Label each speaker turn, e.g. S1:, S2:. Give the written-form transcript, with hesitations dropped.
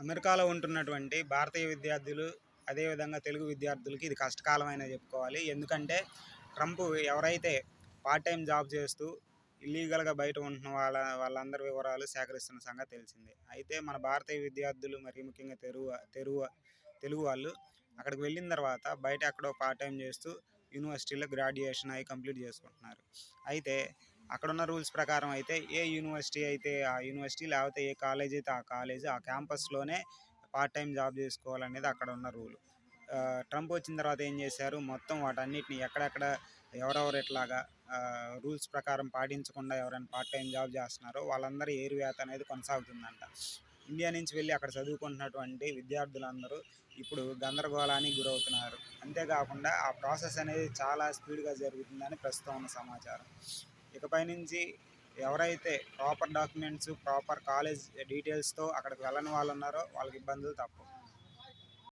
S1: అమెరికాలో ఉంటున్నటువంటి భారతీయ విద్యార్థులు, అదేవిధంగా తెలుగు విద్యార్థులకి ఇది కష్టకాలమనే చెప్పుకోవాలి. ఎందుకంటే ట్రంప్ ఎవరైతే పార్ట్ టైమ్ జాబ్ చేస్తూ ఇల్లీగల్‌గా బయట ఉంటున్న వాళ్ళందరి వివరాలు సేకరిస్తున్న సంగతి తెలిసిందే. అయితే మన భారతీయ విద్యార్థులు మరీ ముఖ్యంగా తెలుగు వాళ్ళు అక్కడికి వెళ్ళిన తర్వాత బయట ఎక్కడో పార్ట్ టైమ్ చేస్తూ యూనివర్సిటీలో గ్రాడ్యుయేషన్ అయి కంప్లీట్ చేసుకుంటున్నారు. అయితే అక్కడున్న రూల్స్ ప్రకారం అయితే ఏ యూనివర్సిటీ అయితే ఆ యూనివర్సిటీ, లేకపోతే ఏ కాలేజ్ అయితే ఆ కాలేజ్, ఆ క్యాంపస్‌లోనే పార్ట్ టైమ్ జాబ్ చేసుకోవాలనేది అక్కడ ఉన్న రూలు. ట్రంప్ వచ్చిన తర్వాత ఏం చేశారు, మొత్తం వాటన్నిటిని ఎక్కడెక్కడ ఎవరెవరు ఇట్లాగా రూల్స్ ప్రకారం పాటించకుండా ఎవరైనా పార్ట్ టైం జాబ్ చేస్తున్నారో వాళ్ళందరూ ఏరివేత అనేది కొనసాగుతుందంట. ఇండియా నుంచి వెళ్ళి అక్కడ చదువుకుంటున్నటువంటి విద్యార్థులందరూ ఇప్పుడు గందరగోళానికి గురవుతున్నారు. అంతేకాకుండా ఆ ప్రాసెస్ అనేది చాలా స్పీడ్‌గా జరుగుతుందని ప్రస్తుతం ఉన్న సమాచారం. ఇకపై నుంచి ఎవరైతే ప్రాపర్ డాక్యుమెంట్స్, ప్రాపర్ కాలేజ్ డీటెయిల్స్‌తో అక్కడికి వెళ్ళని వాళ్ళు ఉన్నారో వాళ్ళకి ఇబ్బందులు తప్పవు.